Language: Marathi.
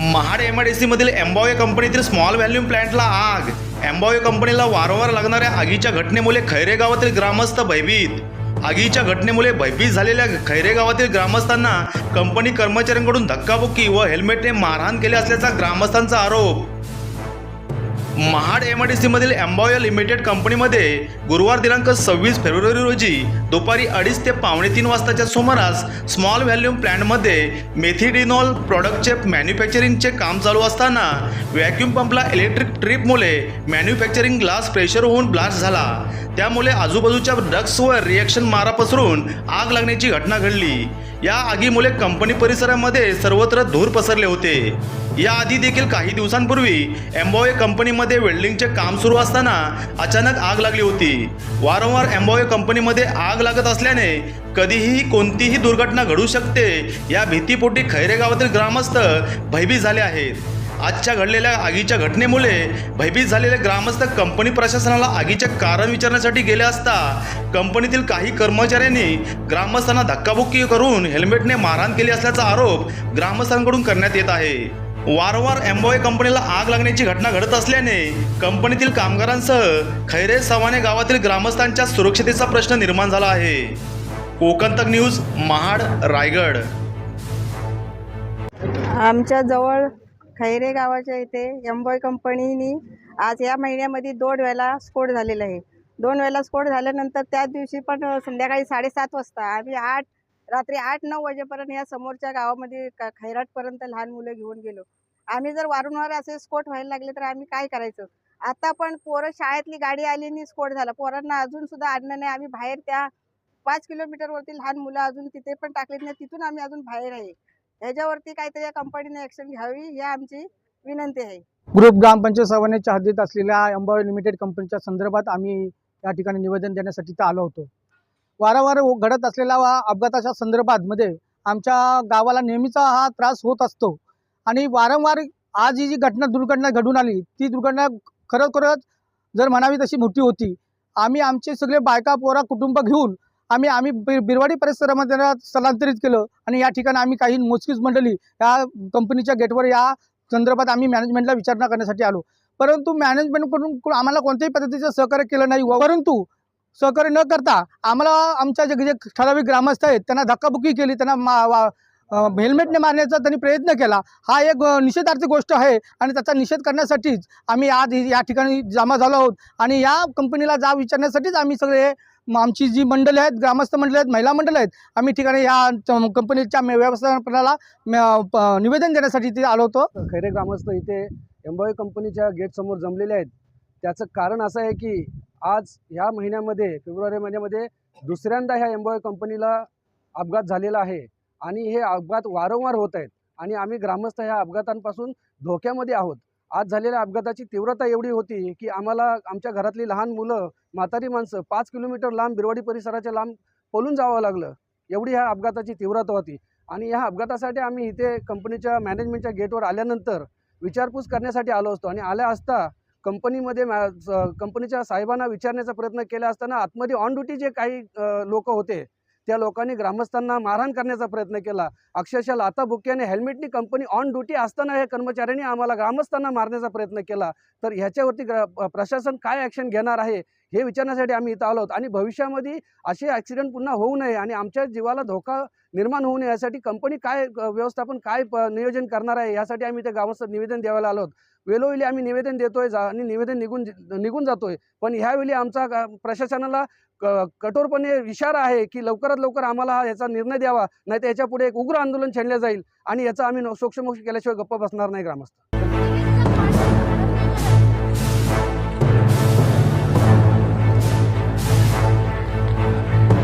महाड एमआयडीसी मधील एम्बॉय कंपनीतील स्मॉल व्हॅल्यूम प्लांटला आग। एम्बॉय कंपनीला वारंवार लागणाऱ्या आगीच्या घटनेमुळे खैरे गावातील ग्रामस्थ भयभीत। आगीच्या घटनेमुळे भयभीत झालेल्या खैरे गावातील ग्रामस्थांना कंपनी कर्मचाऱ्यांकडून धक्काबुक्की व हेल्मेटने मारहाण केली असल्याचा ग्रामस्थांचा आरोप। महाड एमआयडीसी मधील एम्बॉय लिमिटेड कंपनीमध्ये गुरुवार दिनांक 26 फेब्रुवारी रोजी दुपारी 2:30 ते 2:45 वाजताच्या सुमारास स्मॉल व्हॅल्यूम प्लांटमध्ये मेथिडिनॉल प्रॉडक्टचे मॅन्युफॅक्चरिंगचे काम चालू असताना व्हॅक्यूम पंपला इलेक्ट्रिक ट्रिपमुळे मॅन्युफॅक्चरिंग ग्लास प्रेशर होऊन ब्लास्ट झाला। त्यामुळे आजूबाजूच्या डक्ट्सवर रिएक्शन मारा पसरून आग लागण्याची घटना घडली। या आगीमुळे कंपनी परिसरामध्ये सर्वत्र धूर पसरले होते। याआधी देखील काही दिवसांपूर्वी एम्बॉय कंपनीमध्ये वेल्डिंगचे काम सुरू असताना अचानक आग लागली होती। वारंवार एम्बॉय कंपनीमध्ये आग लागत असल्याने कधीही कोणतीही दुर्घटना घडू शकते या भीतीपोटी खैरे गावातील ग्रामस्थ भयभीत झाले आहेत। आजच्या घडलेल्या आगीच्या घटनेमुळे भयभीत झालेले ग्रामस्थ कंपनी प्रशासनाला आगीचे कारण विचारण्यासाठी गेले असता कंपनीतील काही कर्मचाऱ्यांनी ग्रामस्थांना धक्काबुक्की करून हेल्मेटने मारहाण केली असल्याचा आरोप ग्रामस्थांकडून करण्यात येत आहे। वारंवार एम्बॉय कंपनीला आग लागण्याची घटना घडत असल्याने कंपनीतील कामगारांसह खैरे सवाने गावातील ग्रामस्थांच्या सुरक्षतेचा प्रश्न निर्माण झाला आहे। कोकण तक न्यूज, महाड, रायगड। आमच्या जवळ खैरे गावाच्या इथे एम्बॉय कंपनीनी आज या महिन्यामध्ये 2 वेळा स्फोट झालेला आहे। 2 वेळा स्फोट झाल्यानंतर त्याच दिवशी पण संध्याकाळी 7:30 वाजता आम्ही रात्री 8-9 वाजेपर्यंत या समोरच्या गावामध्ये खैराटपर्यंत लहान मुलं घेऊन गेलो। आम्ही जर वारंवार असे स्फोट व्हायला लागले तर आम्ही काय करायचं? आता पण पोरं शाळेतली गाडी आली आणि स्फोट झाला, पोरांना अजून सुद्धा आणलं नाही। आम्ही बाहेर त्या 5 किलोमीटरवरती लहान मुलं अजून तिथे पण टाकलेत नाही, तिथून आम्ही अजून बाहेर आहे। ह्याच्यावरती काहीतरी या कंपनीने ऍक्शन घ्यावी ही आमची विनंती आहे। ग्रुप ग्रामपंचायत सवानेच्या हद्दीत असलेल्या एम्बॉय लिमिटेड कंपनीच्या संदर्भात आम्ही या ठिकाणी निवेदन देण्यासाठी इथं आलो होतो। वारंवार घडत असलेल्या अपघाताच्या संदर्भात मध्ये आमच्या गावाला नेहमीचा हा त्रास होत असतो आणि वारंवार आज ही जी दुर्घटना घडून आली ती दुर्घटना खरोखरच जर म्हणावी तशी मोठी होती। आम्ही आमचे सगळे बायका पोरा कुटुंब घेऊन आम्ही बिरवाडी परिसरामध्ये स्थलांतरित केलं आणि या ठिकाणी आम्ही काही मोजकीच मंडळी या कंपनीच्या गेटवर या संदर्भात आम्ही मॅनेजमेंटला विचारणा करण्यासाठी आलो, परंतु मॅनेजमेंटकडून आम्हाला कोणत्याही पद्धतीचं सहकार्य केलं नाही। परंतु सहकार्य न करता आम्हाला आमच्या जे ठराविक ग्रामस्थ आहेत त्यांना धक्काबुक्की केली, त्यांना हेल्मेटने मारण्याचा त्यांनी प्रयत्न केला। हा एक निषेधार्थ गोष्ट आहे आणि त्याचा निषेध करण्यासाठीच आम्ही आज या ठिकाणी जमा झालो आहोत आणि या कंपनीला जाब विचारण्यासाठीच आम्ही सगळे आमची जी मंडळी आहेत, ग्रामस्थ मंडळी आहेत, महिला मंडळ आहेत, आम्ही ठिकाणी या कंपनीच्या व्यवस्थापनाला निवेदन देण्यासाठी इथे आलो होतो। खैरे ग्रामस्थ इथे एम्बॉय कंपनीच्या गेटसमोर जमलेले आहेत। त्याचं कारण असं आहे की आज ह्या महिन्यामध्ये फेब्रुवारी महिन्यामध्ये दुसऱ्यांदा ह्या एम्बॉय कंपनीला अपघात झालेला आहे आणि हे अपघात वारंवार होत आहेत आणि आम्ही ग्रामस्थ ह्या अपघातांपासून धोक्यामध्ये आहोत। आज झालेल्या अपघाताची तीव्रता एवढी होती की आम्हाला आमच्या घरातली लहान मुलं, म्हातारी माणसं 5 किलोमीटर लांब बिरवाडी परिसराच्या लांब पळून जावं लागलं, एवढी ह्या अपघाताची तीव्रता होती। आणि ह्या अपघातासाठी आम्ही इथे कंपनीच्या मॅनेजमेंटच्या गेटवर आल्यानंतर विचारपूस करण्यासाठी आलो असतो आणि आल्या असता कंपनीमध्ये कंपनीच्या साहेबांना विचारण्याचा प्रयत्न केला असताना आतमध्ये ऑन ड्युटी जे काही लोक होते त्या लोकांनी ग्रामस्थांना मारहाण करण्याचा प्रयत्न केला। अक्षरशः लाथाबुक्क्याने हेल्मेटनी कंपनी ऑन ड्युटी असताना हे कर्मचाऱ्यांनी आम्हाला ग्रामस्थांना मारण्याचा प्रयत्न केला। तर ह्याच्यावरती प्रशासन काय ॲक्शन घेणार आहे हे विचारण्यासाठी आम्ही इथं आलो आहोत आणि भविष्यामध्ये असे ॲक्सिडेंट पुन्हा होऊ नये आणि आमच्या जीवाला धोका निर्माण होऊ नये यासाठी कंपनी काय व्यवस्थापन काय नियोजन करणार आहे यासाठी आम्ही ते ग्रामस्थ निवेदन द्यायला आलो आहोत। वेळोवेळी आम्ही निवेदन देतोय आणि निवेदन निघून जातोय, पण ह्यावेळी आमचा प्रशासनाला कठोरपणे इशारा आहे की लवकरात लवकर आम्हाला याचा निर्णय द्यावा, नाहीतर याच्या पुढे एक उग्र आंदोलन छेडले जाईल आणि याचा आम्ही सोक्षमोक्ष केल्याशिवाय गप्प बसणार नाही ग्रामस्थ।